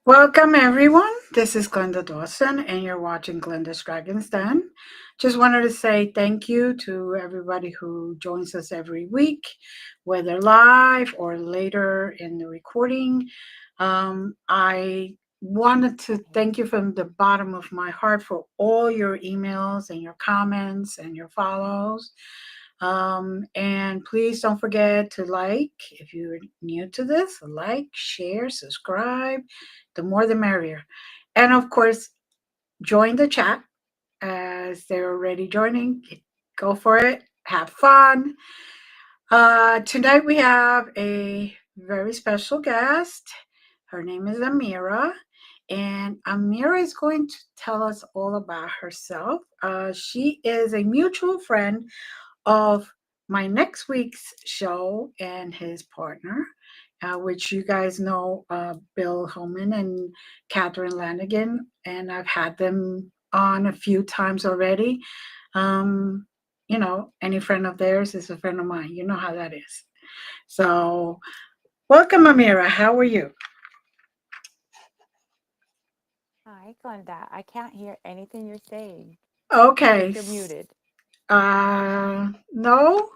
Welcome, everyone. This is Glenda Dawson, and you're watching Glenda's Dragon's Den. Just wanted to say thank you to everybody who joins us every week, whether live or later in the recording. I wanted to thank you from the bottom of my heart for all your emails and your comments and your follows. And please don't forget to like, if you're new to this, like, share, subscribe. The more the merrier. And of course, join the chat as they're already joining. Go for it. Have fun. Tonight we have a very special guest. Her name is Amirah. And Amirah is going to tell us all about herself. She is a mutual friend of my next week's show and his partner, which you guys know, Bill Holman and Catherine Lanigan, and I've had them on a few times already. Any friend of theirs is a friend of mine. You know how that is. So, welcome, Amirah. How are you? Hi, Glenda. I can't hear anything you're saying. I Okay. think you're muted. No.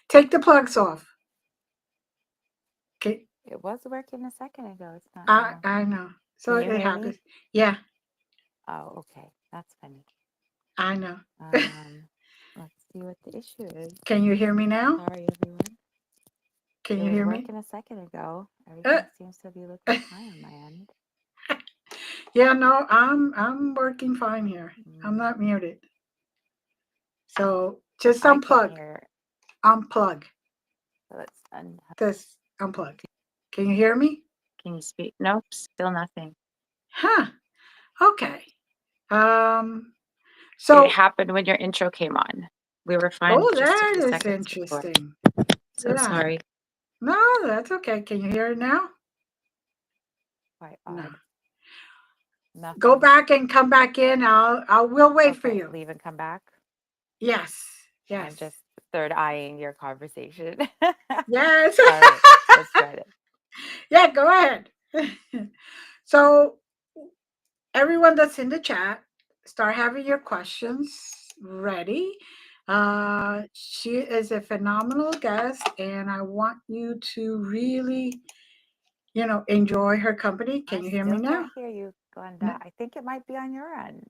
Take the plugs off. Okay. It was working a second ago. It's not I now. I know. So Can you it hear me? happens. Yeah, Oh, okay. That's funny. I know. Um, let's see what the issue is. Can you hear me now? Sorry, everyone. Can It you was hear me? working a second ago. Uh, Everything seems to be looking fine on my end. yeah, no, I'm working fine here. I'm Mm, not muted. So just I can't unplug. hear. Unplug. So let's This unplug. Can you hear me? Can you speak? Nope, still nothing. Huh. Okay. Um It so happened when your intro came on. We were fine oh, just a that few is seconds before. interesting. So Yeah. sorry. No, that's okay. Can you hear it now? Quite No. odd. Go Nothing. back and come back in. We'll wait for Okay, you. leave and come back. Yes. Yes. I'm just third eyeing your conversation. Yes. All right, let's try it. Yeah, go ahead. So, everyone that's in the chat, start having your questions ready. She is a phenomenal guest, and I want you to really, enjoy her company. I Can you hear me still now? can't hear you, Glenda. I think it might be on your end.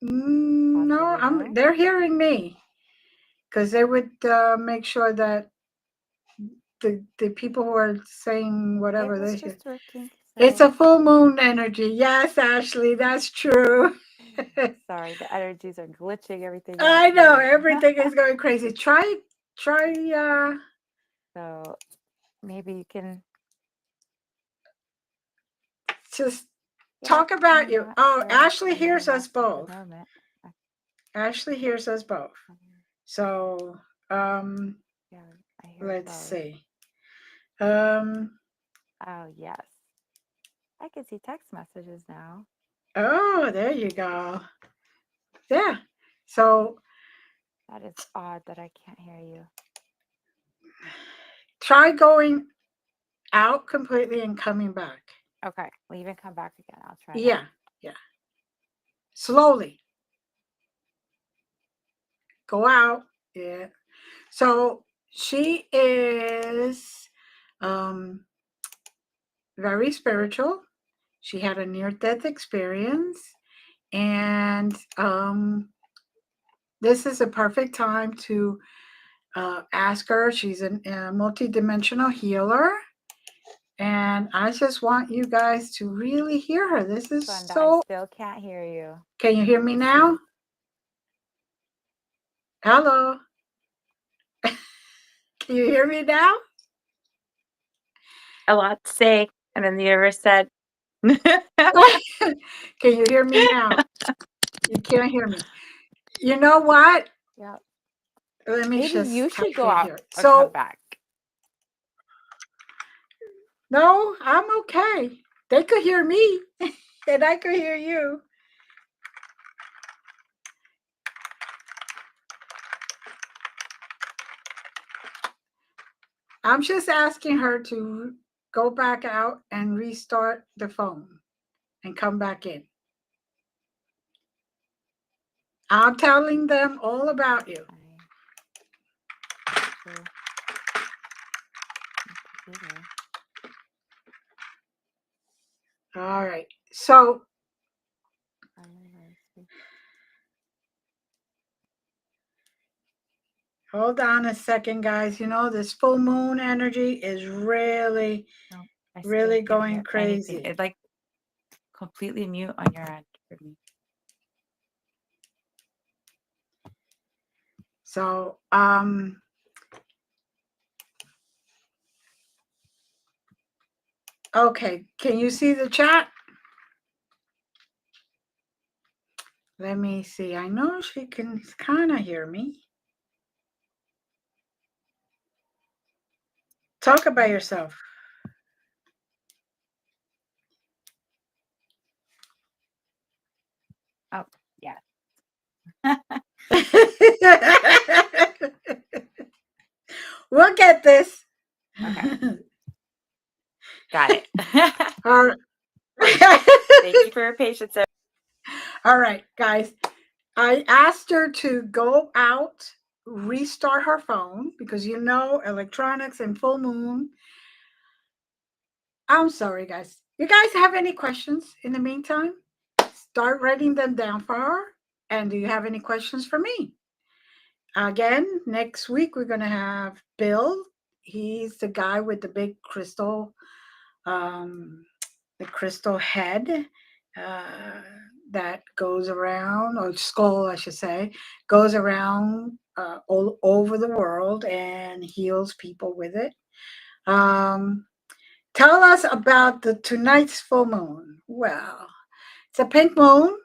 No, Possibly no. they're hearing me because they would make sure that the people who are saying It whatever was they hear. just working. It's So a full moon energy. Yes, Ashley, that's true. sorry, the energies are glitching everything out I know here. everything is going crazy. Try. So maybe you can, Just yeah, talk why about you. not? Oh, Sure. Ashley Leave hears and us rest at the both. moment. I- Ashley hears us both. So, Yeah, I hear let's both. see. Um, Oh, yes. I can see text messages now. oh, there you go. Yeah. So That is odd that I can't hear you. try going out completely and coming back. Okay, leave and come back again. I'll try that. Yeah. Yeah. Slowly. Go out. Yeah. So she is um, very spiritual. She had a near death experience. And this is a perfect time to ask her. She's a multidimensional healer. And I just want you guys to really hear her. This is Glenda, I so. still can't hear you. Can you hear me now? Hello. Can you hear me now? A lot to say. And then the universe said, Can you hear me now? You can't hear me. You know what? yeah, Let me maybe you just type should go it out here. and come So, back. no, I'm okay. They could hear me, and I could hear you. I'm just asking her to go back out and restart the phone and come back in. I'm telling them all about you. All right. So hold on a second, guys. You know, this full moon energy is really, really going crazy. It's like completely mute on your end for me. So, okay. Can you see the chat? Let me see. I know she can kind of hear me. Talk about yourself. Oh, yeah. We'll get this. Okay. Got it. All right. Thank you for your patience. All right, guys. I asked her to go out, restart her phone because you know electronics and full moon. I'm sorry, guys. You guys have any questions in the meantime? Start writing them down for her. And do you have any questions for me? Again, next week we're going to have Bill. He's the guy with the big crystal, the crystal head that goes around, or skull, I should say, goes around all over the world and heals people with it. Tell us about tonight's full moon. Well, it's a pink moon.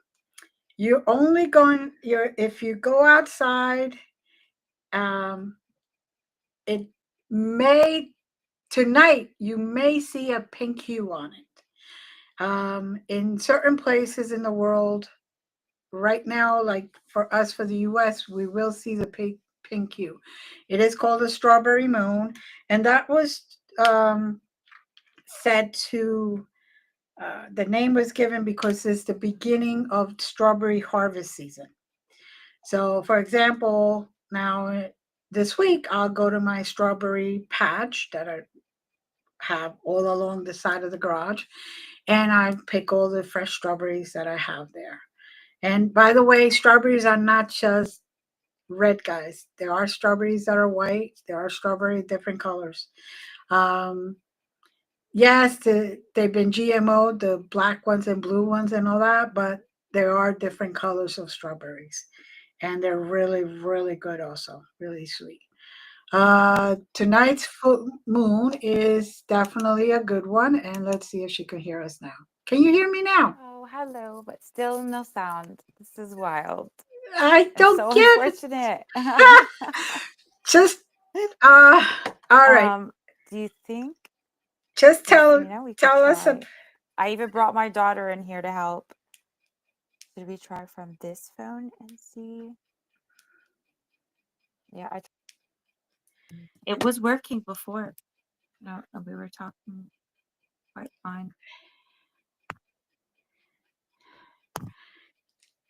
You're only going. If you go outside, it may tonight you may see a pink hue on it. In certain places in the world, right now, like for us for the U.S., we will see the pink hue. It is called a strawberry moon, and that was said to. The name was given because it's the beginning of strawberry harvest season. So, for example, now this week I'll go to my strawberry patch that I have all along the side of the garage, and I pick all the fresh strawberries that I have there. And by the way, strawberries are not just red, guys. There are strawberries that are white. There are strawberry different colors. Um, yes, they've been GMO, the black ones and blue ones and all that, but there are different colors of strawberries, and they're really, really good. Also, really sweet. Tonight's full moon is definitely a good one, and let's see if she can hear us now. Can you hear me now? Oh, hello, but still no sound. This is wild. I don't so get unfortunate. it. Just all right. Do you think? Just tell we could us. try. I even brought my daughter in here to help. Should we try from this phone and see? Yeah, it was working before. No, we were talking quite fine.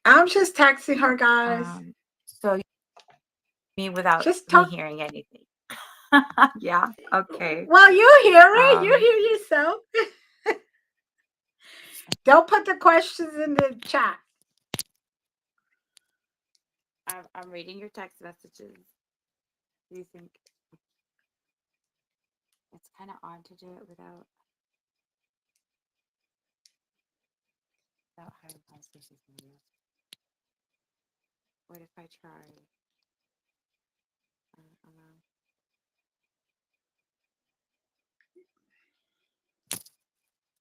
I'm just texting her, guys. So me without me hearing anything. Yeah. Okay. Well, you hear it. You hear yourself. Don't put the questions in the chat. I'm reading your text messages. Do you think it's kind of odd to do it without hypersensitivity? What if I try?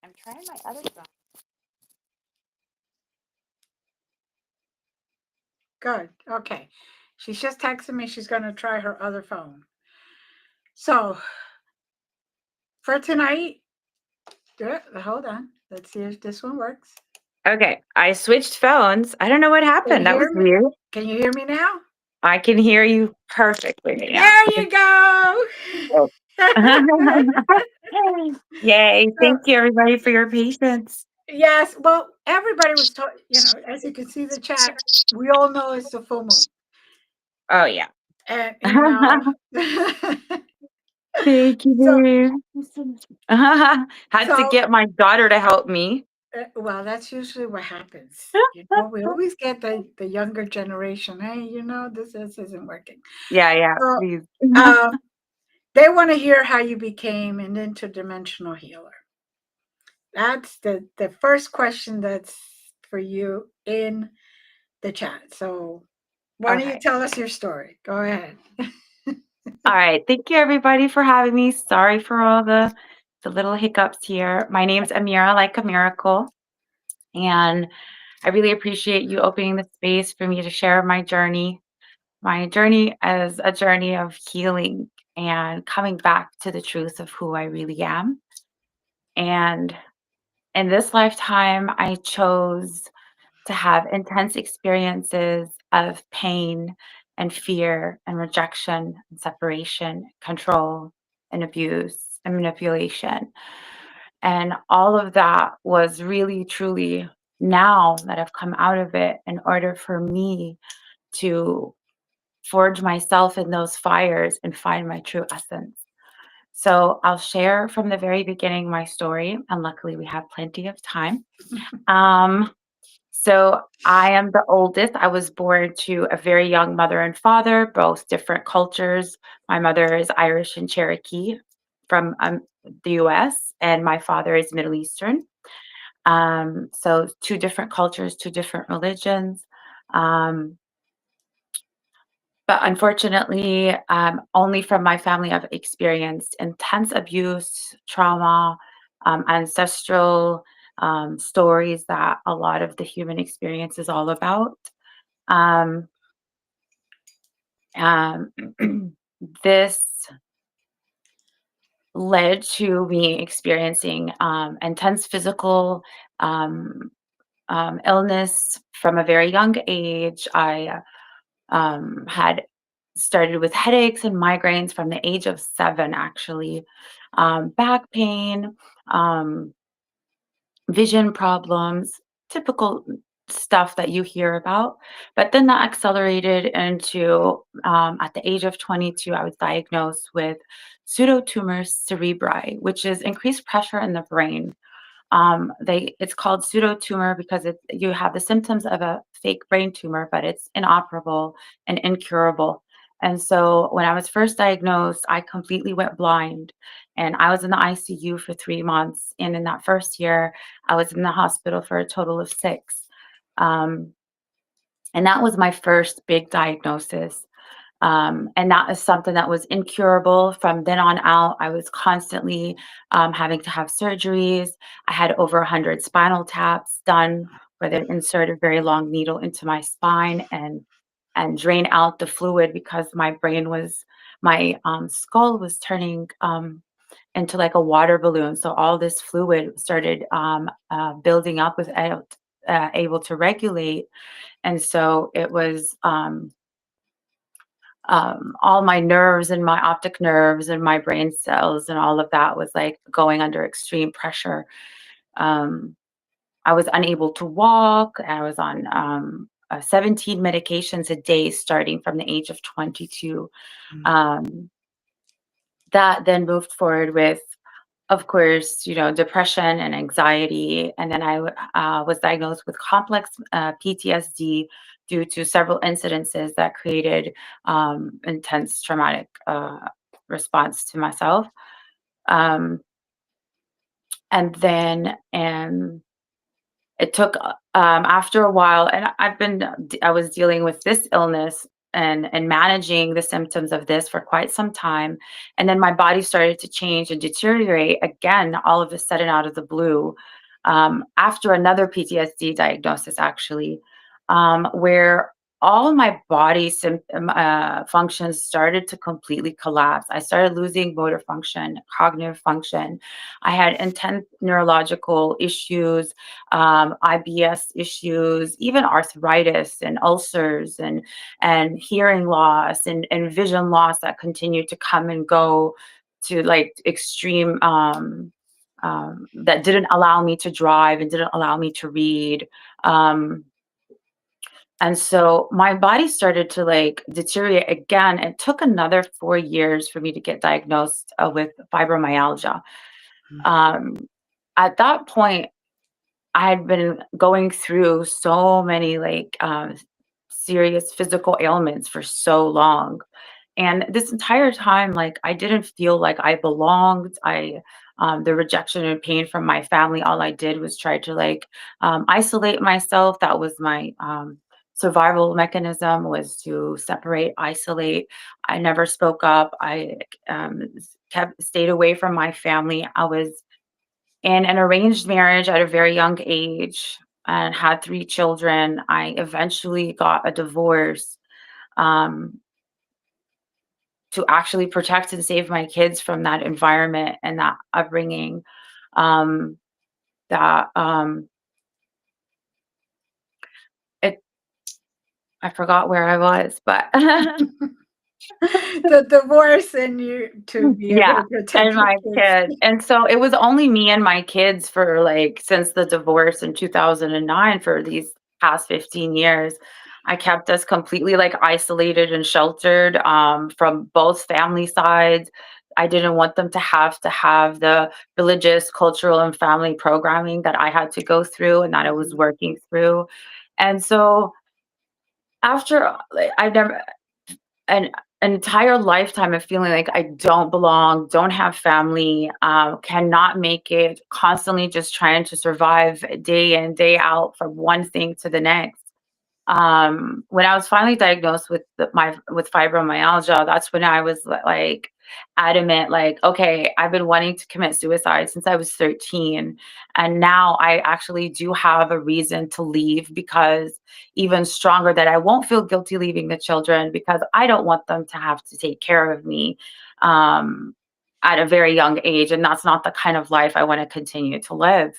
I'm trying my other phone. Good. Okay. She's just texting me. She's going to try her other phone. So for tonight, hold on. Let's see if this one works. Okay. I switched phones. I don't know what happened. That was weird. Can you hear me now? I can hear you perfectly now. There you go. Yay. So, Thank you, everybody, for your patience. yes, well, everybody was told, as you can see the chat, we all know it's the full moon. Oh, yeah. And, Thank you, so, babe. Had to so, get my daughter to help me. well, that's usually what happens. We always get the younger generation. Hey, this isn't working. Yeah, yeah, So, please. um, they want to hear how you became an interdimensional healer. That's the first question that's for you in the chat. So, why don't you Okay. tell us your story? Go ahead. All right. Thank you, everybody, for having me. Sorry for all the little hiccups here. My name's Amirah, like a miracle. And I really appreciate you opening the space for me to share my journey. My journey as a journey of healing and coming back to the truth of who I really am. And in this lifetime, I chose to have intense experiences of pain and fear and rejection and separation, control and abuse and manipulation. And all of that was really, truly, now that I've come out of it, in order for me to forge myself in those fires and find my true essence. So I'll share from the very beginning my story, and luckily we have plenty of time. Um, so I am the oldest. I was born to a very young mother and father, both different cultures. My mother is Irish and Cherokee from the US, and my father is Middle Eastern. So two different cultures, two different religions. Um, but unfortunately, only from my family, I've experienced intense abuse, trauma, ancestral stories that a lot of the human experience is all about. Um, um, this led to me experiencing intense physical um, illness from a very young age. I had started with headaches and migraines from the age of 7, actually, back pain, um, vision problems, typical stuff that you hear about. But then that accelerated into, at the age of 22, I was diagnosed with pseudotumor cerebri, which is increased pressure in the brain. It's called pseudotumor because you have the symptoms of a fake brain tumor, but it's inoperable and incurable. And so when I was first diagnosed, I completely went blind, and I was in the ICU for 3 months. And in that first year, I was in the hospital for a total of 6. Um, and that was my first big diagnosis. And that is something that was incurable. From then on out, I was constantly having to have surgeries. I had over 100 spinal taps done, where they insert a very long needle into my spine and drain out the fluid, because my skull was turning into like a water balloon. So all this fluid started building up without able to regulate. And so it was all my nerves and my optic nerves and my brain cells and all of that was like going under extreme pressure. Um, I was unable to walk. I was on 17 medications a day starting from the age of 22. Um, that then moved forward with, of course, depression and anxiety. And then I was diagnosed with complex PTSD due to several incidences that created intense traumatic response to myself. Um, and then it took after a while, and I was dealing with this illness and managing the symptoms of this for quite some time. And then my body started to change and deteriorate again, all of a sudden, out of the blue, after another PTSD diagnosis, actually, where all of my body functions started to completely collapse. I started losing motor function, cognitive function. I had intense neurological issues, IBS issues, even arthritis and ulcers and hearing loss and vision loss that continued to come and go to like extreme that didn't allow me to drive and didn't allow me to read. Um, and so my body started to like deteriorate again. It took another 4 years for me to get diagnosed with fibromyalgia. Um, at that point, I had been going through so many like serious physical ailments for so long. And this entire time, like I didn't feel like I belonged. The rejection and pain from my family, all I did was try to like isolate myself. That was my survival mechanism, was to separate, isolate. I never spoke up. I kept stayed away from my family. I was in an arranged marriage at a very young age and had 3 children. I eventually got a divorce. Um, to actually protect and save my kids from that environment and that upbringing. Um, that it I forgot where I was, but The divorce and you to be able yeah, to protect and your my kids. kids. And so it was only me and my kids for like since the divorce in 2009 for these past 15 years. I kept us completely like isolated and sheltered from both family sides. I didn't want them to have the religious, cultural, and family programming that I had to go through and that I was Mhm, working through. And so after like, I've never an entire lifetime of feeling like I don't belong, don't have family, cannot make it, constantly just trying to survive day in, day out from one thing to the next. When I was finally diagnosed with with fibromyalgia, that's when I was like adamant, like, okay, I've been wanting to commit suicide since I was 13. And now I actually do have a reason to leave, because even stronger that I won't feel guilty leaving the children, because I don't want them to have to take care of me um, at a very young age. And that's not the kind of life I want to continue to live.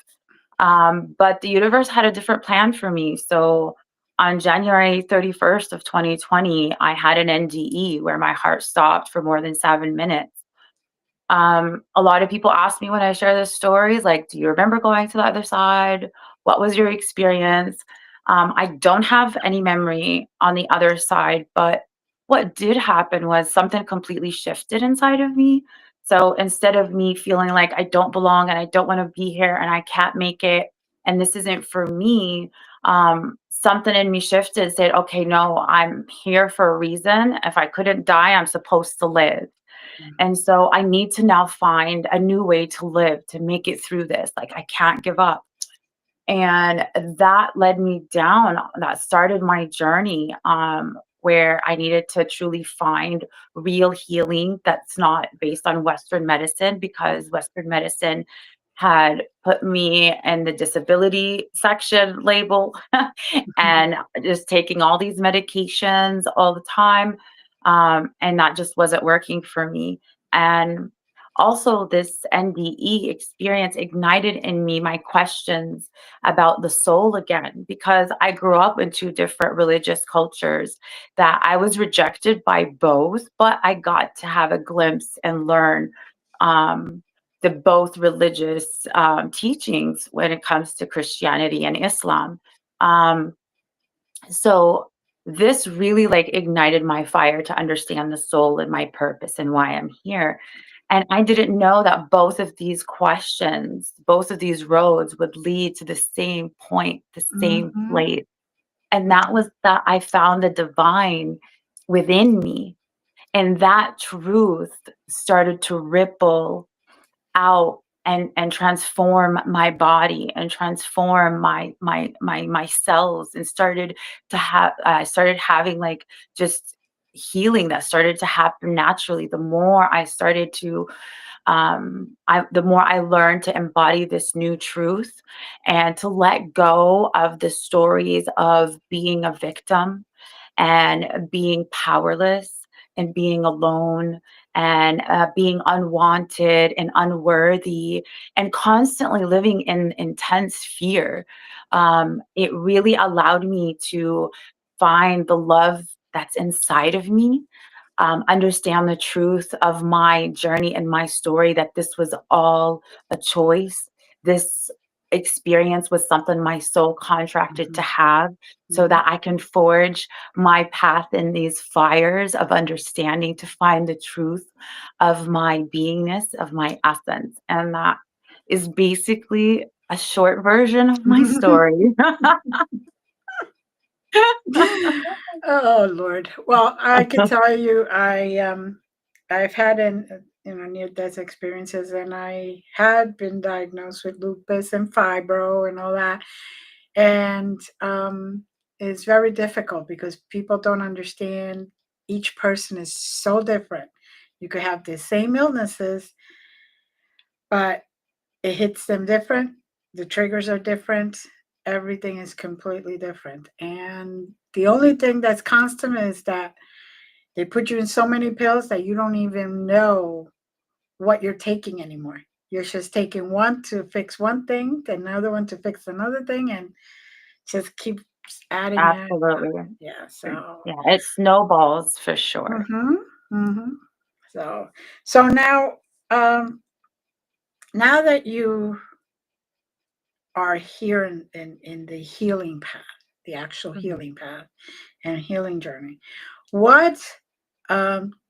But the universe had a different plan for me. So on January 31st of 2020, I had an NDE where my heart stopped for more than 7 minutes. A lot of people ask me when I share this stories, like, do you remember going to the other side? What was your experience? I don't have any memory on the other side, but what did happen was something completely shifted inside of me. So instead of me feeling like I don't belong and I don't want to be here and I can't make it and this isn't for me, something in me shifted, said, okay, no, I'm here for a reason. If I couldn't die, I'm supposed to live. mhm, And so I need to now find a new way to live, to make it through this. Like I can't give up. And that led me down, that started my journey, where I needed to truly find real healing that's not based on Western medicine, because Western medicine had put me in the disability section label mhm, and just taking all these medications all the time. And that just wasn't working for me. And also, this NDE experience ignited in me my questions about the soul again, because I grew up in two different religious cultures that I was rejected by both, but I got to have a glimpse and learn um, the both religious teachings when it comes to Christianity and Islam. Um, so this really like ignited my fire to understand the soul and my purpose and why I'm here. And I didn't know that both of these questions, both of these roads would lead to the same point, the same mhm, place. And that mhm, was that I found the divine within me. And that truth started to ripple out and transform my body and transform my cells, and started to have I started having like just healing that started to happen naturally. The more I started to the more I learned to embody this new truth and to let go of the stories of being a victim and being powerless and being alone and being unwanted and unworthy and constantly living in intense fear. It really allowed me to find the love that's inside of me, understand the truth of my journey and my story, that this was all a choice. This experience was something my soul contracted to Mhm. have, so Mhm. that I can forge my path in these fires of understanding to find the truth of my beingness, of my essence. And that is basically a short version of my story. Oh Lord. Well, I could tell you, I've had near death experiences, and I had been diagnosed with lupus and fibro and all that, and it's very difficult because people don't understand. Each person is so different. You could have the same illnesses, but it hits them different. The triggers are different. Everything is completely different. And the only thing that's constant is that they put you in so many pills that you don't even know what you're taking anymore. You're just taking one to fix one thing, another one to fix another thing, and just keep adding it. Absolutely. Yeah. So, Yeah, it snowballs for sure. hmm hmm so, so um, now that you are here in the healing path, the actual Mhm. healing path and healing journey. What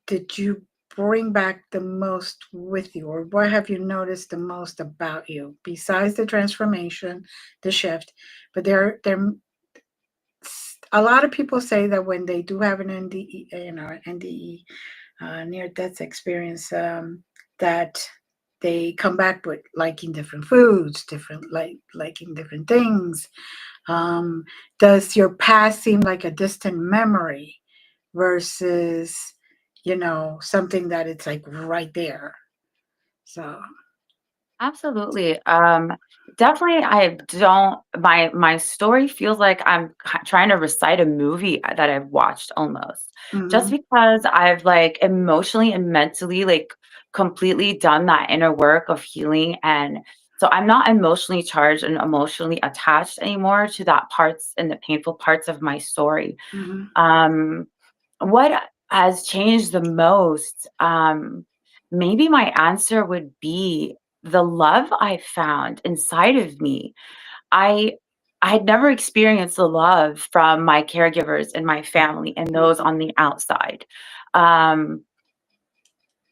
did you bring back the most with you, or what have you noticed the most about you besides the transformation, the shift? But there a lot of people say that when they do have an NDE, NDE, near death experience, that they come back with liking different foods, different liking different things. um, does your past seem like a distant memory versus, something that it's like right there? So, Absolutely. Definitely, I don't. My story feels like I'm trying to recite a movie that I've watched almost, just hmm because I've like emotionally and mentally like completely done that inner work of healing, and so I'm not emotionally charged and emotionally attached anymore to that parts and the painful parts of my story. hmm Um, what has changed the most? Maybe my answer would be the love I found inside of me. I I had never experienced the love from my caregivers and my family and those on the outside. Um,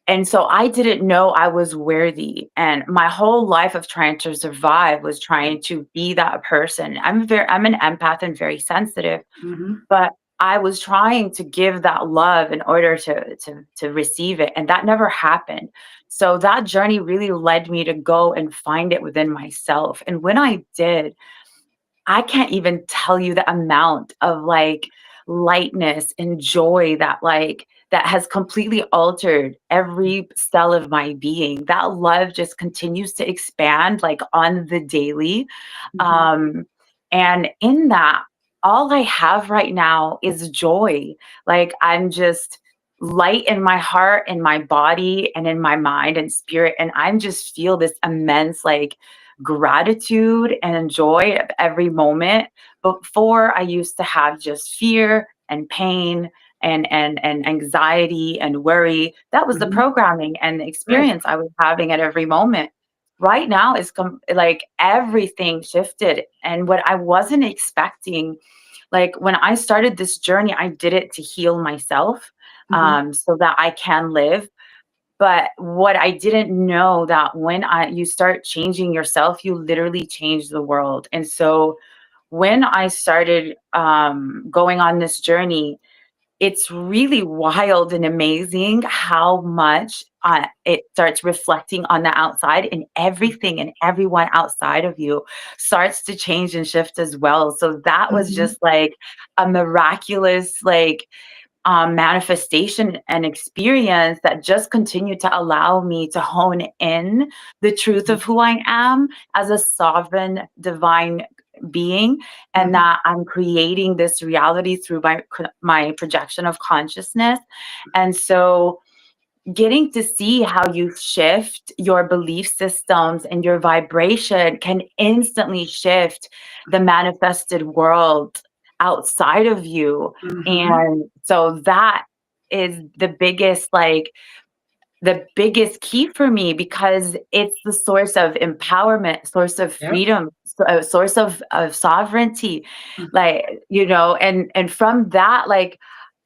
and so I didn't know I was worthy. And my whole life of trying to survive was trying to be that person. I'm an empath and very sensitive, hmm but I was trying to give that love in order to receive it, and that never happened. So that journey really led me to go and find it within myself. And when I did, I can't even tell you the amount of like lightness and joy that has completely altered every cell of my being. That love just continues to expand like on the daily. hmm Um, and in that, all I have right now is joy. Like I'm just light in my heart, in my body, and in my mind and spirit. And I'm just feel this immense like gratitude and joy of every moment. Before I used to have just fear and pain and anxiety and worry. That was the hmm programming and the right. experience I was having at every moment. Right now is like everything shifted, and what I wasn't expecting, like when I started this journey, I did it to heal myself, hmm so that I can live. But what I didn't know that when you start changing yourself, you literally change the world. And so when I started going on this journey, it's really wild and amazing how much it starts reflecting on the outside, and everything and everyone outside of you starts to change and shift as well. So that was hmm just like a miraculous, like manifestation and experience that just continued to allow me to hone in the truth of who I am as a sovereign divine being, and hmm that I'm creating this reality through my projection of consciousness. And so getting to see how you shift your belief systems and your vibration can instantly shift the manifested world outside of you. hmm And so that is the biggest key for me, because it's the source of empowerment, source of Yep. freedom, source of sovereignty, Mm. and from that, like,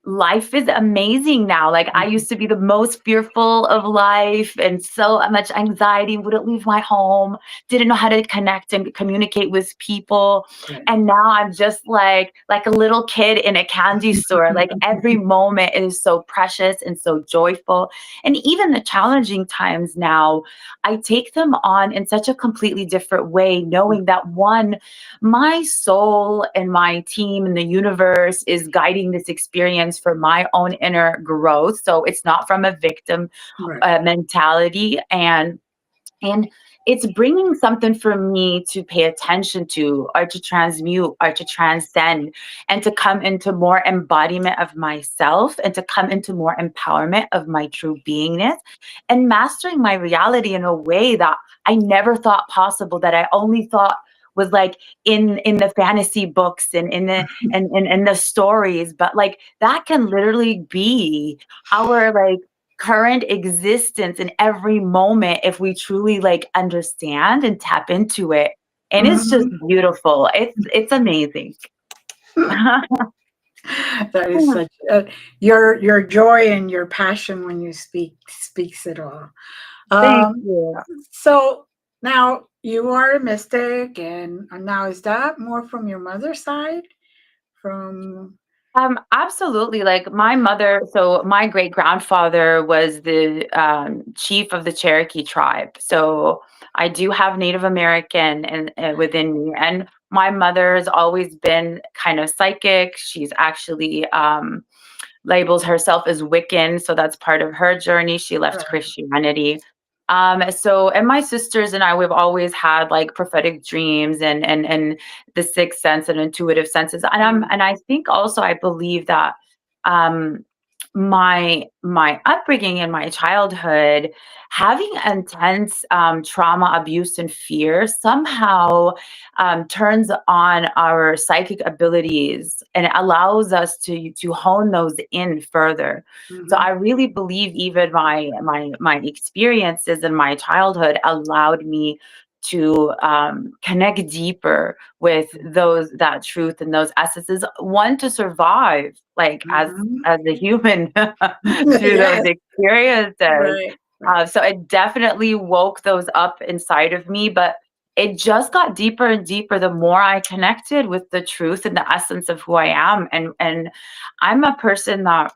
life is amazing now. Like, I Mhm. used to be the most fearful of life and so much anxiety, wouldn't leave my home, didn't know how to connect and communicate with people. Right. And now I'm just like a little kid in a candy store. Like, every moment is so precious and so joyful. And even the challenging times now, I take them on in such a completely different way, knowing that, one, my soul and my team and the universe is guiding this experience for my own inner growth. So it's not from a victim Right. mentality, and it's bringing something for me to pay attention to, or to transmute, or to transcend, and to come into more embodiment of myself, and to come into more empowerment of my true beingness, and mastering my reality in a way that I never thought possible, that I only thought was like in the fantasy books and in the stories. But like, that can literally be our like current existence in every moment, if we truly like understand and tap into it. And it's just Mhm. beautiful. It's amazing. That is such your joy and your passion when you speaks it all. Thank Um, you. so now you are a mystic, and now is that more from your mother's side? From Absolutely. Like, my mother, so my great grandfather was the chief of the Cherokee tribe. So I do have Native American and within me, and my mother has always been kind of psychic. She's actually labels herself as Wiccan, so that's part of her journey. She left right. Christianity. And my sisters and I, we've always had like prophetic dreams and the sixth sense and intuitive senses. Mm, And I think also I believe that um my upbringing in my childhood, having intense trauma, abuse, and fear somehow turns on our psychic abilities and allows us to hone those in further. So mhm, I really believe even my experiences in my childhood allowed me to connect deeper with those that truth and those essences. One, to survive, like, mhm. as a human through those Yes, experiences. right, right. So it definitely woke those up inside of me, but it just got deeper and deeper the more I connected with the truth and the essence of who I am. And I'm a person that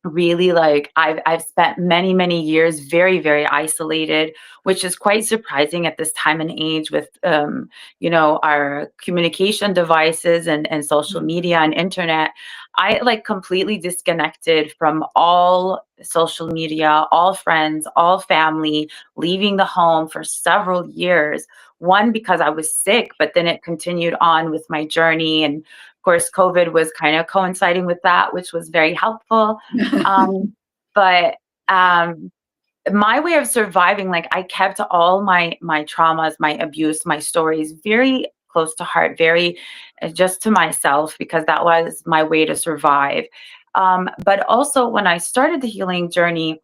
really, like, I've spent many years very, very isolated, which is quite surprising at this time and age with our communication devices and social Mhm, media and internet. I like completely disconnected from all social media, all friends, all family, leaving the home for several years. One, because I was sick, but then it continued on with my journey, and of course COVID was kind of coinciding with that, which was very helpful. Um, but my way of surviving, like, I kept all my traumas, my abuse, my stories very close to heart, very just to myself, because that was my way to survive. But also, when I started the healing journey,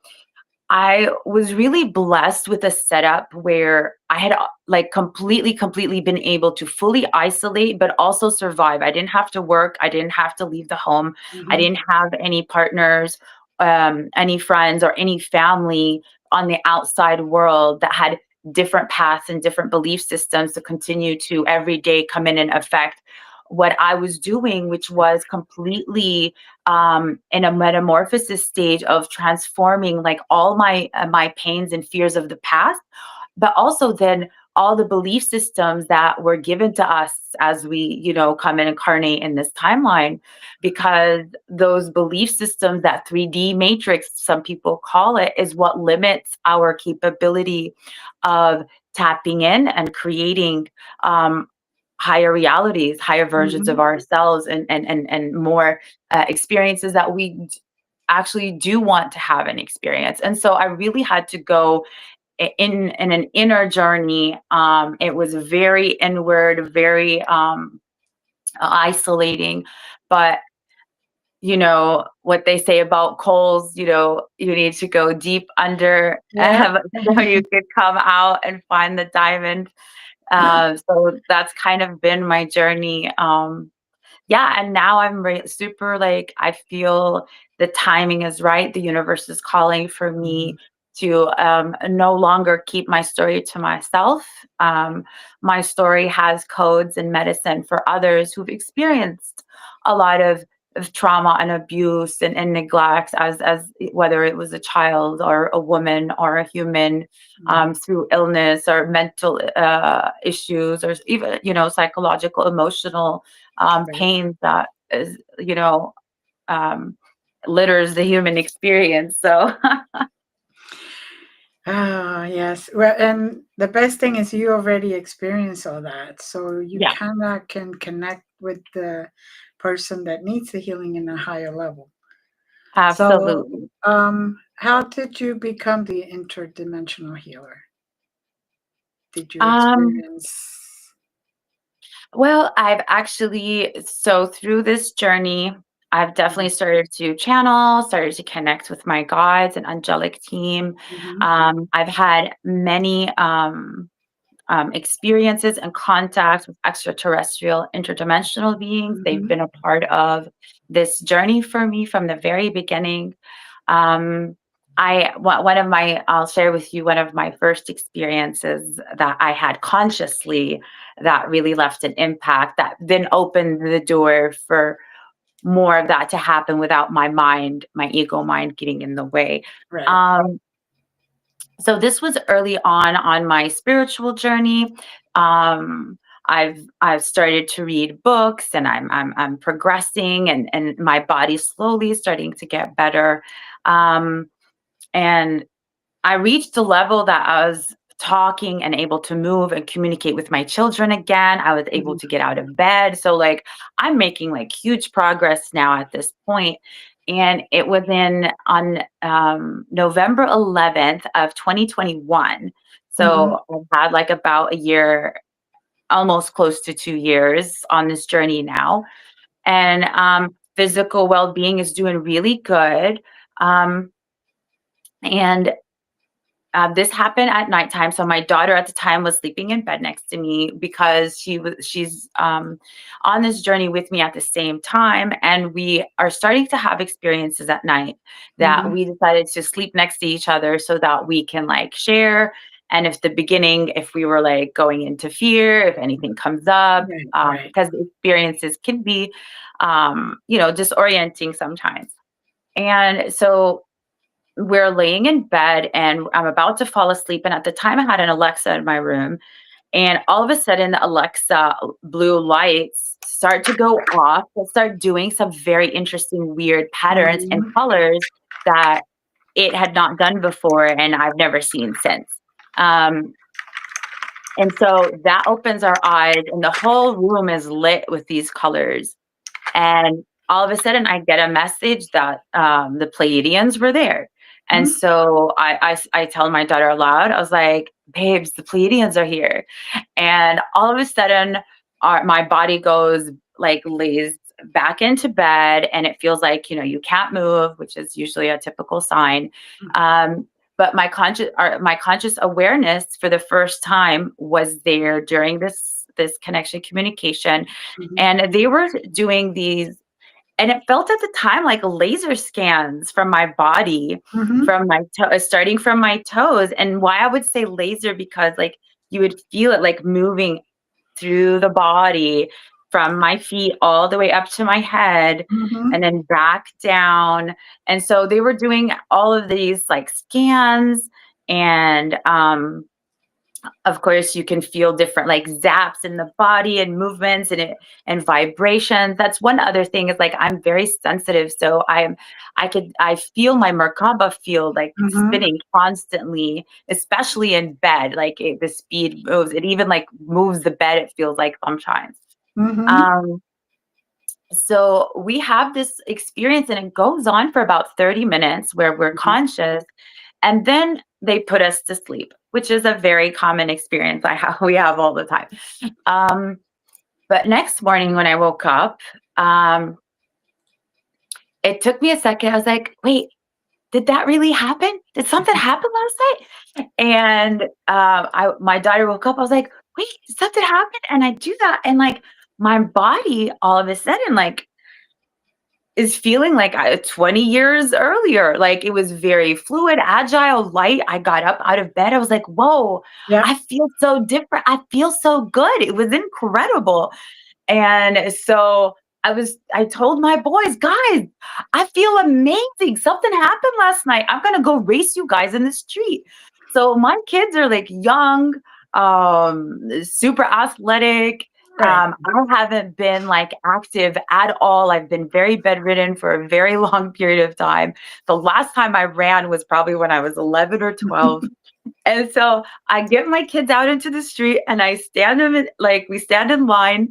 I was really blessed with a setup where I had like completely been able to fully isolate, but also survive. I didn't have to work. I didn't have to leave the home. I mhm, didn't have any partners, any friends, or any family on the outside world that had different paths and different belief systems to continue to every day come in and affect what I was doing, which was completely in a metamorphosis stage of transforming like all my pains and fears of the past, but also then all the belief systems that were given to us as we come and incarnate in this timeline, because those belief systems, that 3D matrix some people call it, is what limits our capability of tapping in and creating um, higher realities, higher versions of mhm. ourselves, and more experiences that we actually do want to have an experience. And so I really had to go in an inner journey. It was very inward, very isolating, but you know, what they say about coals, you know, you need to go deep under Yeah. so you could come out and find the diamond. So that's kind of been my journey. Yeah, and now I'm super like I feel the timing is right. The universe is calling for me Mhm. to no longer keep my story to myself. My story has codes and medicine for others who've experienced a lot of trauma and abuse and neglect, as whether it was a child or a woman or a human, Mhm. through illness or mental issues, or even, you know, psychological, emotional Right. pain that is, you know, um, litters the human experience. So Ah, yes. Well, and the best thing is you already experienced all that. So you yeah, kind of can connect with the person that needs the healing in a higher level. So, absolutely. how did you become the interdimensional healer? Did you Um, experience? well, I've actually, so through this journey, I've definitely started to channel, started to connect with my guides and angelic team. Mm-hmm. I've had many experiences and contact with extraterrestrial interdimensional beings. They've Mm-hmm. been a part of this journey for me from the very beginning. Um, one of my, I'll share with you one of my first experiences that I had consciously that really left an impact that then opened the door for more of that to happen without my mind, my ego mind getting in the way. Right. Um, so this was early on my spiritual journey. um I've started to read books, and I'm progressing, and my body's slowly starting to get better. Um and I reached a level that I was talking and able to move and communicate with my children again. I was able Mm-hmm. to get out of bed. So like I'm making like huge progress now at this point. And it was in on November 11th of 2021. Mm-hmm. So I've had like about a year, almost close to 2 years on this journey now. And physical well-being is doing really good. And this happened at nighttime. So my daughter at the time was sleeping in bed next to me because she's on this journey with me at the same time, and we are starting to have experiences at night that Mm-hmm. we decided to sleep next to each other so that we can like share. And if the beginning, if we were like going into fear, if anything comes up, Right. Right. because the experiences can be, you know, disorienting sometimes. And so we're laying in bed and I'm about to fall asleep. And at the time, I had an Alexa in my room. And all of a sudden, the Alexa blue lights start to go off and start doing some very interesting, weird patterns and Mm-hmm. colors that it had not done before and I've never seen since. Um, and so that opens our eyes, and the whole room is lit with these colors. And all of a sudden, I get a message that the Pleiadians were there. And so I tell my daughter aloud, I was like, babes, the Pleiadians are here. And all of a sudden, my body goes like lays back into bed, and it feels like, you know, you can't move, which is usually a typical sign. Um, but my conscious awareness for the first time was there during this connection communication, Mm-hmm. and they were doing these, and it felt at the time like laser scans from my body, Mm-hmm. from my starting from my toes. And why I would say laser, because like you would feel it like moving through the body from my feet all the way up to my head Mm-hmm. and then back down. And so they were doing all of these like scans, and of course you can feel different like zaps in the body and movements and vibrations. That's one other thing, is like I'm very sensitive, so I feel my Merkaba field like Mm-hmm. spinning constantly, especially in bed. Like the speed moves, it even like moves the bed, it feels like sometimes. Mm-hmm. um so we have this experience, and it goes on for about 30 minutes where we're conscious, and then they put us to sleep, which is a very common experience we have all the time. Um, but next morning when I woke up, um, it took me a second. I was like, wait, did that really happen? Did something happen last night? And my daughter woke up. I was like, wait, did something happen? And I do that. And like my body all of a sudden, like, is feeling like 20 years earlier. Like it was very fluid, agile, light. I got up out of bed. I was like, whoa, Yeah. I feel so different. I feel so good. It was incredible. And so I told my boys, guys, I feel amazing. Something happened last night. I'm going to go race you guys in the street. So my kids are like young, super athletic. Right. I haven't been like active at all. I've been very bedridden for a very long period of time. The last time I ran was probably when I was 11 or 12. And so I get my kids out into the street and I stand them in, like we stand in line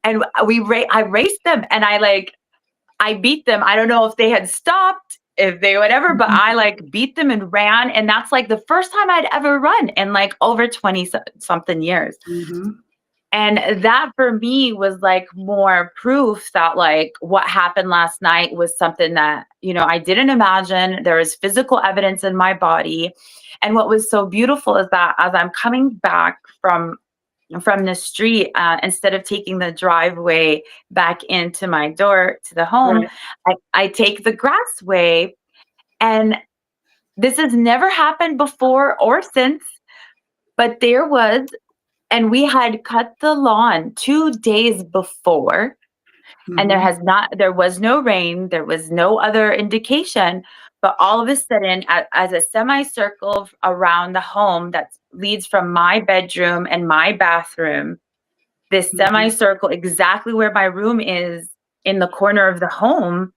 and I race them and I beat them. I don't know if they had stopped, if they whatever, but I like beat them and ran. And that's like the first time I'd ever run in like over 20 something years. Mm-hmm. And that for me was like more proof that like what happened last night was something that, I didn't imagine. There was physical evidence in my body. And what was so beautiful is that as I'm coming back from the street, instead of taking the driveway back into my door to the home, Right. I take the grass way. And this has never happened before or since, but and we had cut the lawn 2 days before, and Mm-hmm. there was no rain, there was no other indication, but all of a sudden, as a semicircle around the home that leads from my bedroom and my bathroom, this Mm-hmm. semicircle exactly where my room is in the corner of the home,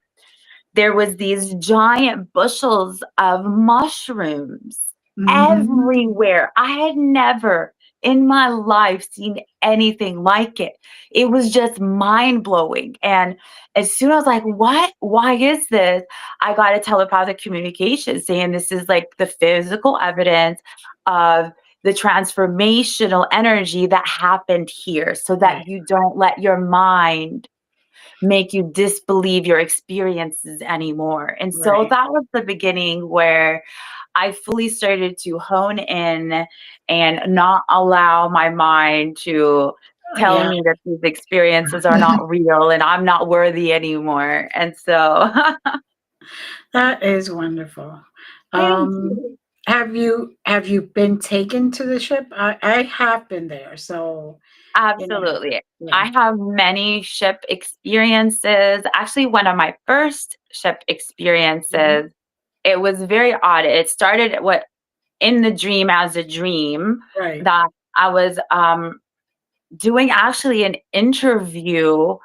there was these giant bushels of mushrooms Mm-hmm. everywhere. I had never in my life seen anything like it. It was just mind blowing. And as soon as I was like, what? Why is this? I got a telepathic communication saying this is like the physical evidence of the transformational energy that happened here so Right. that you don't let your mind make you disbelieve your experiences anymore. And so Right. that was the beginning where I fully started to hone in and not allow my mind to tell Yeah. me that these experiences are not real and I'm not worthy anymore. And so That is wonderful. thank Um, you. have you been taken to the ship? I have been there, so Absolutely. yeah. I have many ship experiences. Actually, one of my first ship Mhm. experiences, it was very odd. It started in the dream as a dream Right. that I was doing actually an interview,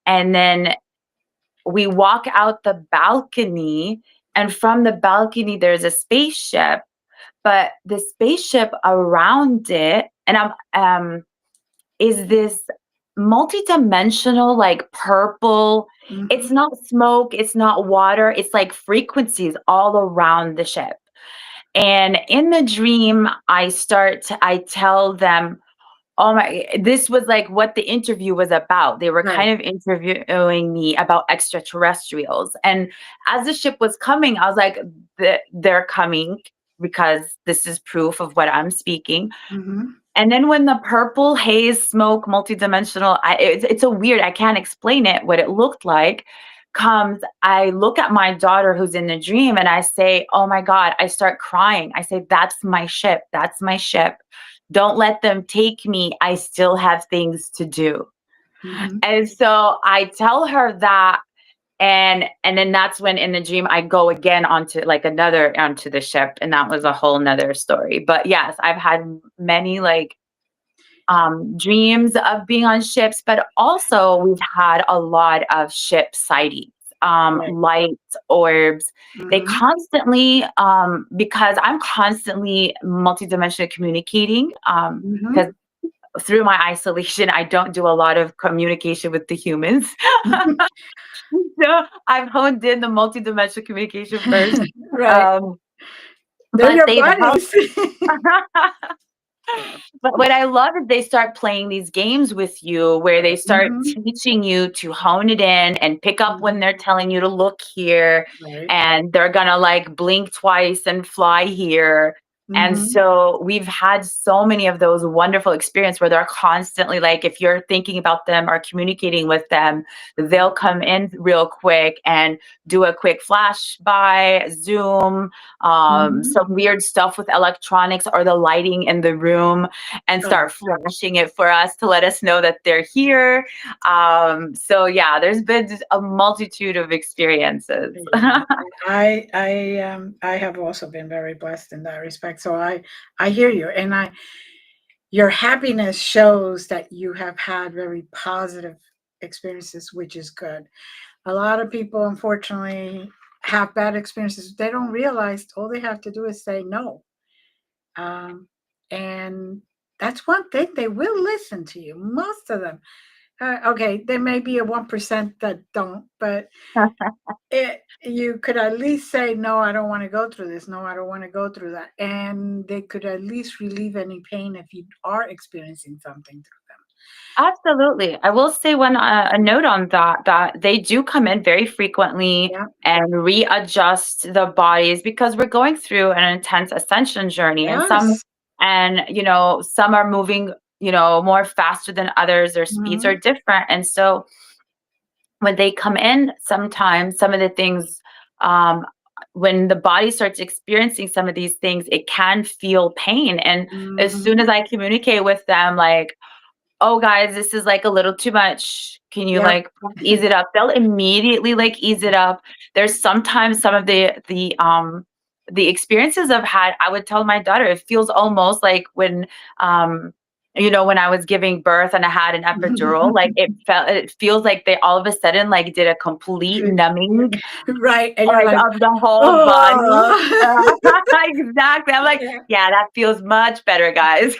and then we walk out the balcony, and from the balcony there's a spaceship, but the spaceship around it and I'm is this multidimensional like purple. It's Mhm. not smoke, it's not water, it's like frequencies all around the ship. And in the dream, I tell them, oh my, this was like what the interview was about. They were Right. kind of interviewing me about extraterrestrials. And as the ship was coming, I was like, they're coming because this is proof of what I'm speaking. Mhm. And then when the purple haze smoke, multidimensional, it's a weird, I can't explain it, what it looked like, comes, I look at my daughter who's in the dream and I say, oh my God, I start crying. I say, that's my ship. That's my ship. Don't let them take me. I still have things to do. Mhm. And so I tell her that, and then that's when in the dream I go again onto the ship, and that was a whole nother story. But yes, I've had many like dreams of being on ships, but also we've had a lot of ship sightings, Right. lights, orbs. They Mhm. constantly, because I'm constantly multidimensionally communicating, because Mhm. through my isolation, I don't do a lot of communication with the humans. So I've honed in the multidimensional communication first. Right. Um, They're but your they've buddies. helped. But what I love is they start playing these games with you where they Right. start teaching you to hone it in and pick up when they're telling you to look here, Right. and they're gonna like blink twice and fly here. And Mhm. so we've had so many of those wonderful experiences where they're constantly like, if you're thinking about them or communicating with them, they'll Right. come in real quick and do a quick flash by Zoom, Mhm. some weird stuff with electronics or the lighting in the room, and Oh, start flashing it for us to let us know that they're here. So yeah, there's been just a multitude of experiences. yeah. I have also been very blessed in that respect. So I hear you, and I your happiness shows that you have had very positive experiences, which is good. A lot of people, unfortunately, have bad experiences. They don't realize all they have to do is say no. Um, and that's one thing, they will listen to you, most of them. Okay, there may be a 1% that don't, but you could at least say, no, I don't want to go through this. No, I don't want to go through that. And they could at least relieve any pain if you are experiencing something through them. Absolutely. I will say one a note on that, that they do come in very frequently Yeah. and readjust the bodies because we're going through an intense ascension journey, and Yes. some are moving, more faster than others. Their speeds are Hmm. different. And so when they come in, sometimes some of the things, um, when the body starts experiencing some of these things, it can feel pain. And as soon Hmm. as I communicate with them, like, "Oh, guys, this is, like, a little too much. Can you, Yep. like, ease it up?" They'll immediately, like, ease it up. There's sometimes some of the experiences I've had, I would tell my daughter, it feels almost like um, when I was giving birth and I had an epidural, like, it feels like they all of a sudden, like, did a complete numbing, Right. And you're like, like, of the whole body. oh. Exactly. I'm like, Yeah. "Yeah, that feels much better, guys."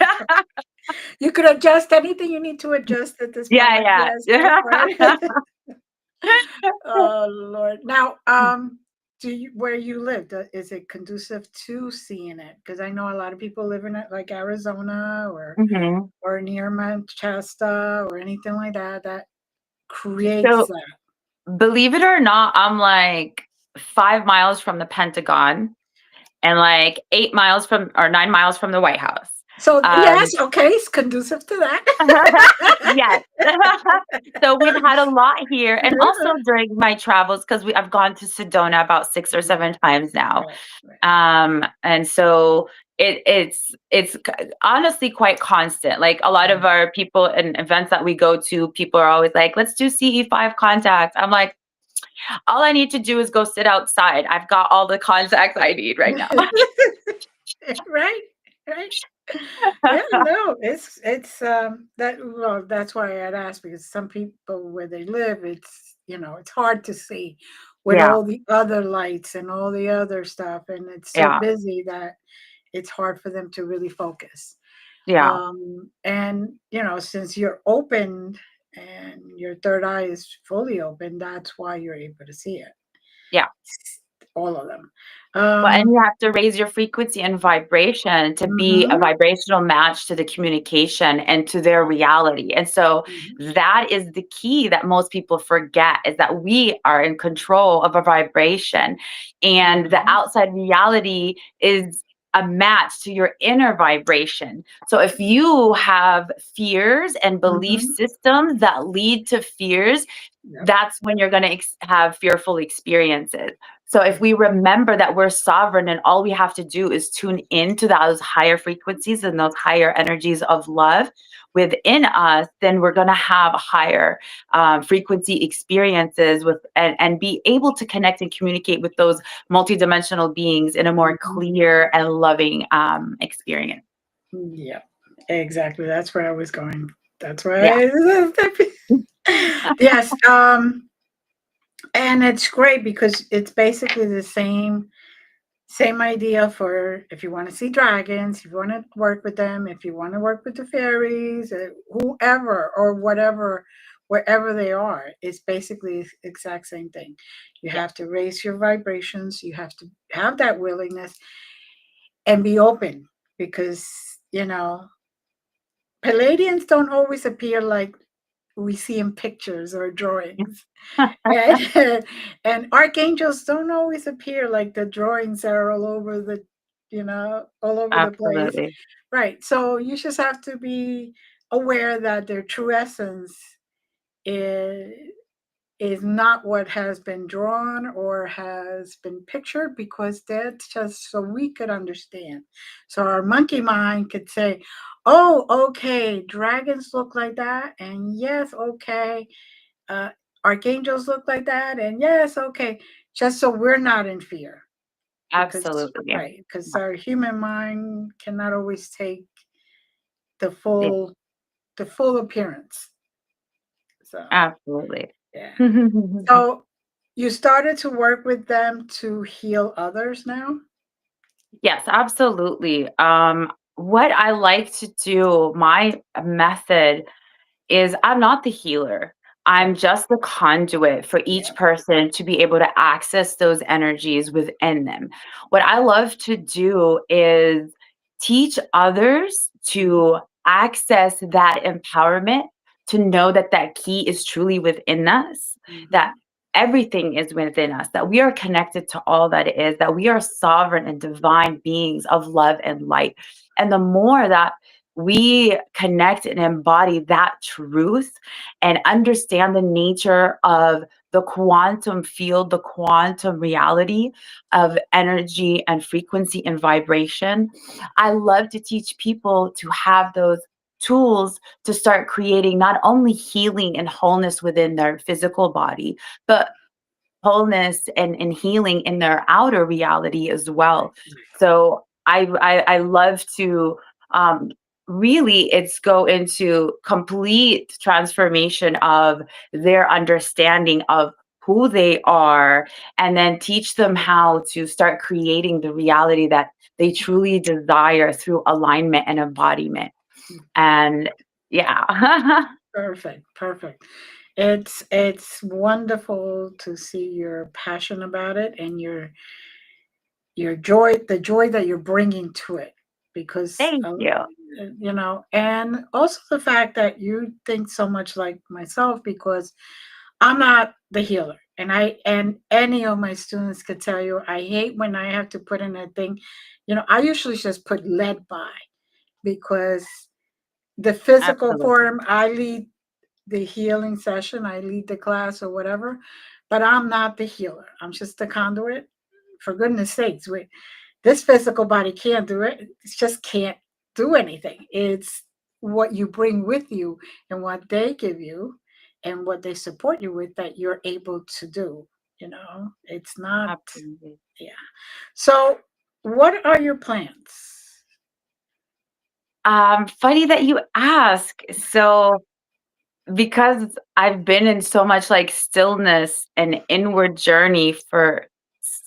You could adjust anything you need to adjust at this moment. Yeah, Yes, go yeah. for it. Oh Lord. Now, do you where you live, is it conducive to seeing it? Because I know a lot of people live in it, like Arizona Mhm. or near Manchester or anything like that, that creates So, that. believe it or not, I'm, like, 5 miles from the Pentagon and, like, 8 miles from or 9 miles from the White House. So Um yes, okay, it's conducive to that. Yes. So, we've had a lot here, and also during my travels, 'cause I've gone to Sedona about 6 or Mhm. 7 times now. Right, right. And so it's honestly quite constant. Like, a lot of Mhm. our people and events that we go to, people are always like, "Let's do CE5 contact." I'm like, all I need to do is go sit outside. I've got all the contacts I need right now. Right, right. Yeah, no, it's that well, that's why I'd ask because some people where they live, it's hard to see with Yeah, all the other lights and all the other stuff, and it's so yeah, busy that it's hard for them to really focus. yeah, And since you're open and your third eye is fully open, that's why you're able to see it, yeah. all of them. Well, and Um, you have to raise your frequency and vibration to be a mhm, vibrational match to the communication and to their reality. And so mhm, that is the key that most people forget, is that we are in control of a vibration, and the mhm, outside reality is a match to your inner vibration. So if you have fears and belief mhm, systems that lead to fears, yep, that's when you're going to have fearful experiences. So if right, we remember that we're sovereign and all we have to do is tune into those higher frequencies and those higher energies of love within us, then we're going to have higher frequency experiences and be able to connect and communicate with those multidimensional beings in a more mhm. clear and loving experience. Yeah, exactly. That's where I was going. That's Yeah. where yes. And it's great because it's basically the same idea for if you want to see dragons, if you want to work with them, if you want to work with the fairies, whoever or whatever, wherever they are. It's basically the exact same thing. You Yeah. have to raise your vibrations. You have to have that willingness and be open because you know. Palladians don't always appear like we see in pictures or drawings. And, and archangels don't always appear like the drawings that are all over the, all over the place. Absolutely. Right. So you just have to be aware that their true essence is not what has been drawn or has been pictured, because that's just so we could understand. So our monkey mind could say, oh, okay, dragons look like that. And yes, okay, uh, archangels look like that. And yes, okay, just so we're not in fear. Because, Absolutely. right, because our human mind cannot always take the Yeah, full appearance. So, absolutely. yeah. So you started to work with them to heal others now? Yes, absolutely. What I like to do, my method is I'm not the healer. I'm Right. just the conduit for each Yeah. person to be able to access those energies within them. What I love to do is teach others to access that empowerment, to know that that key is truly within us, that Mhm. everything is within us, that we are connected to all that is, that we are sovereign and divine beings of love and light. And the more that we connect and embody that truth and understand the nature of the quantum field, the quantum reality of energy and frequency and vibration. I love to teach people to have those tools to start creating not only healing and wholeness within their physical body, but wholeness and healing in their outer reality as Right. well. So I love to um, really it's go into complete transformation of their understanding of who they are, and then teach them how to start creating the reality that they truly desire through alignment and embodiment. Mm. And yeah. Perfect. Perfect. It's wonderful to see your passion about it and your joy, the joy that you're bringing to it, because Thank you. and also the fact that you think so much like myself, because I'm not the healer. And any of my students could tell you, I hate when I have to put in a thing. I usually just put led by, because the physical Absolutely. form, I lead the healing session, I lead the class or whatever, but I'm not the healer. I'm just the conduit. For goodness sakes, this physical body can't do it. It just can't do anything. It's what you bring with you and what they give you and what they support you with that you're able to do. It's not, Absolutely. yeah. So, what are your plans? Funny that you ask. So, because I've been in so much like stillness and inward journey for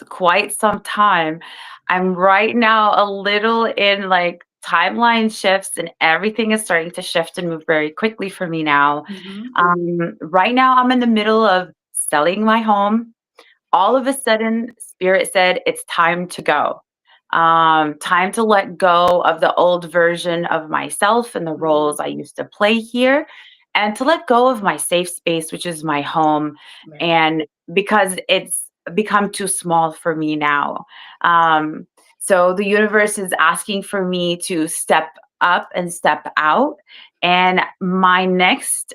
quite some time, I'm right now a little in like timeline shifts, and everything is starting to shift and move very quickly for me now. Mm-hmm. Right now, I'm in the middle of selling my home. All of a sudden, spirit said it's time to go. Time to let go of the old version of myself and the Mm-hmm. roles I used to play here, and to let go of my safe space, which is my home. Right. And because it's become too small for me now. Um, so the universe is asking for me to step up and step out. And my next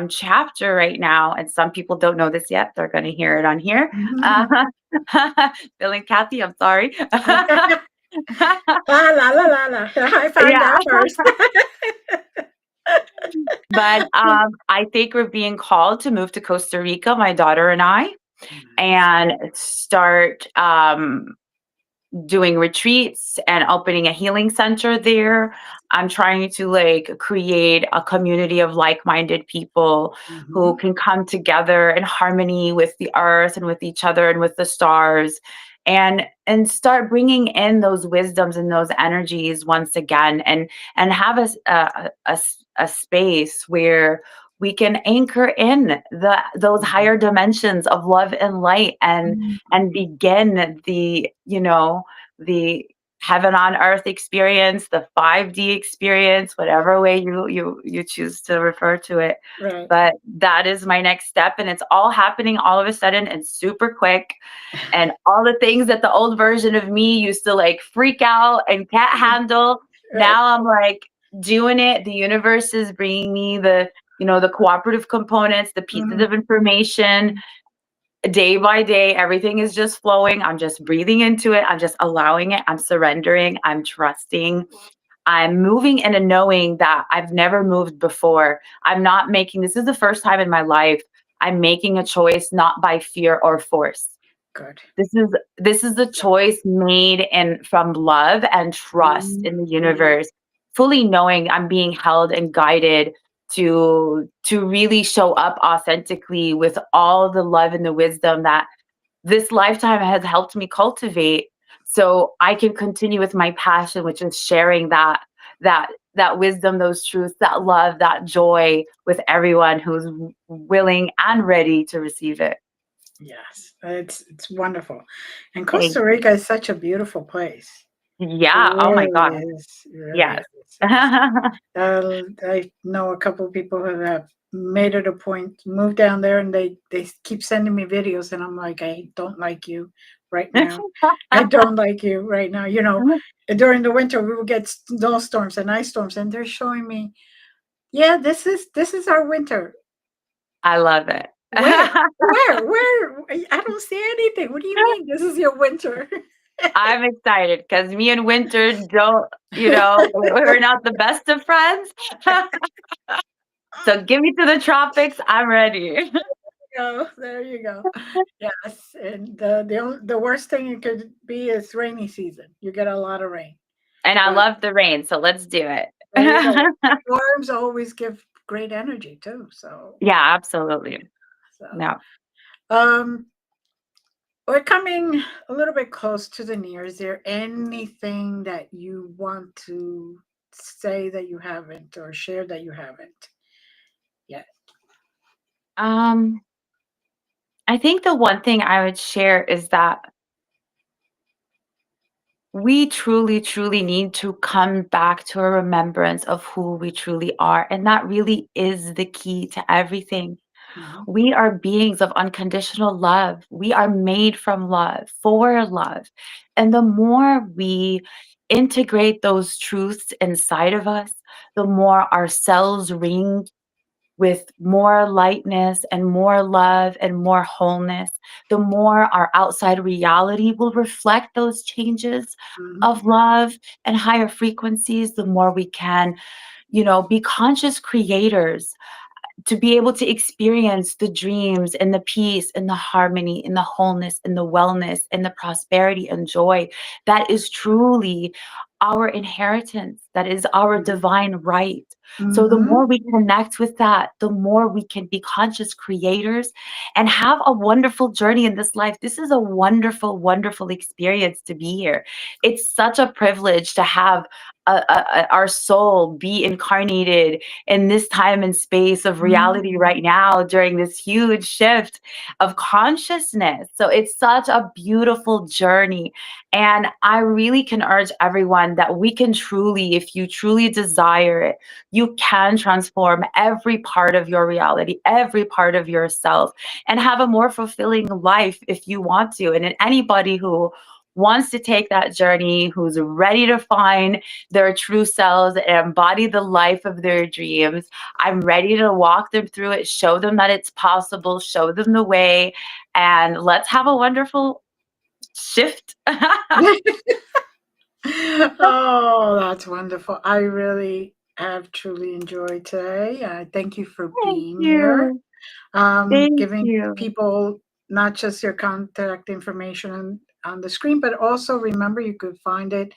chapter right now, and some people don't know this yet, they're going to hear it on here. Uh, Bill and Kathy, I'm sorry. La la la la la. I find Yeah. out first. But I think we're being called to move to Costa Rica, my daughter and I, Nice. and start doing retreats and opening a healing center there. I'm trying to like create a community of like-minded people who Mm-hmm. can come together in harmony with the earth and with each other and with the stars, and start bringing in those wisdoms and those energies once again, and have a space where we can anchor in those Mm-hmm. higher dimensions of love and light, and begin the heaven on earth experience, the 5D experience, whatever way you choose to refer to it. Right. But that is my next step, and it's all happening all of a sudden and super quick. And all the things that the old version of me used to like freak out and can't handle, Right. now I'm like doing it. The universe is bringing me the cooperative components, the pieces Mhm. of information day by day. Everything is just flowing. I'm just breathing into it. I'm just allowing it. I'm surrendering. I'm trusting. I'm moving in a knowing that I've never moved before. I'm not making, this is the first time in my life I'm making a choice not by fear or force. Good. This is the choice made in from love and trust in the Mhm. universe, fully knowing I'm being held and guided to really show up authentically with all the love and the wisdom that this lifetime has helped me cultivate, so I can continue with my passion, which is sharing that wisdom, those truths, that love, that joy with everyone who's willing and ready to receive it. Yes, it's wonderful, and Thank Costa you. Rica is such a beautiful place. It Yeah, oh my really gosh. is. It really Yes. is. I know a couple of people who have made it a point to move down there, and they keep sending me videos, and I'm like, I don't like you right now. I don't like you right now. During the winter we will get snowstorms and ice storms, and they're showing me, yeah, this is our winter. I love it. Where? Where? I don't see anything. What do you mean this is your winter? I'm excited because me and Winter don't, we're not the best of friends. So give me to the tropics. I'm ready. Go. There you go. Yes, and the worst thing it could be is rainy season. You get a lot of rain, And I but love the rain, so let's do it. there you go. Storms always give great energy too. So, Yeah, absolutely. so No. um, we're coming a little bit close to the near. Is there anything that you want to say that you haven't, or share that you haven't yet? Um, I think the one thing I would share is that we truly, truly need to come back to a remembrance of who we truly are. And that really is the key to everything. Mhm. We are beings of unconditional love. We are made from love, for love. And the more we integrate those truths inside of us, the more our cells ring with more lightness and more love and more wholeness, the more our outside reality will reflect those changes Mhm. of love and higher frequencies, the more we can, be conscious creators, to be able to experience the dreams and the peace and the harmony and the wholeness and the wellness and the prosperity and joy that is truly our inheritance, that is our Mhm. divine right. So the Mhm. more we connect with that, the more we can be conscious creators and have a wonderful journey in this life. This is a wonderful, wonderful experience to be here. It's such a privilege to have our soul be incarnated in this time and space of Mhm. reality right now during this huge shift of consciousness. So it's such a beautiful journey. And I really can urge everyone that we can truly, if you truly desire it, you can transform every part of your reality, every part of yourself, and have a more fulfilling life if you want to. And anybody who wants to take that journey, who's ready to find their true selves and embody the life of their dreams, I'm ready to walk them through it, show them that it's possible, show them the way, and let's have a wwonderful shift. Oh, that's wonderful. I really have truly enjoyed today. Thank you for Thank being here, you. Thank giving you. people not just your contact information on the screen, but also remember you could find it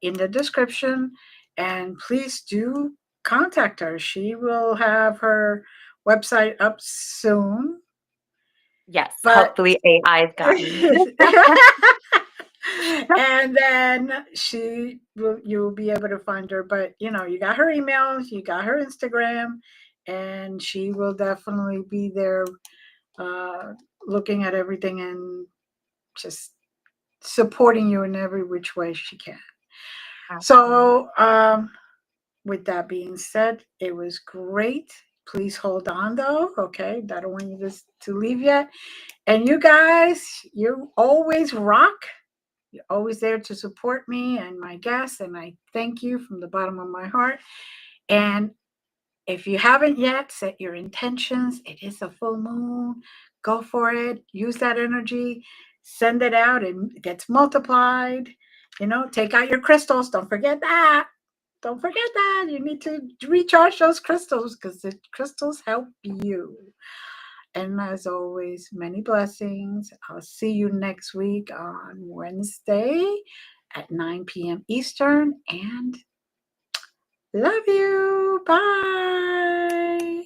in the description. And please do contact her. She will have her website up soon. Yes, But hopefully AI's gotten me. and then you'll be able to find her. But you got her email, you got her Instagram, and she will definitely be there, uh, looking at everything and just supporting you in every which way she can. Absolutely. So, with that being said, it was great. Please hold on though, okay? I don't want you to leave yet. And you guys, you always rock. You're always there to support me and my guests, and I thank you from the bottom of my heart. And if you haven't yet, set your intentions. It is a full moon. Go for it. Use that energy. Send it out. It gets multiplied. Take out your crystals. Don't forget that. Don't forget that. You need to recharge those crystals because the crystals help you. And as always, many blessings. I'll see you next week on Wednesday at 9 p.m. Eastern. And love you. Bye.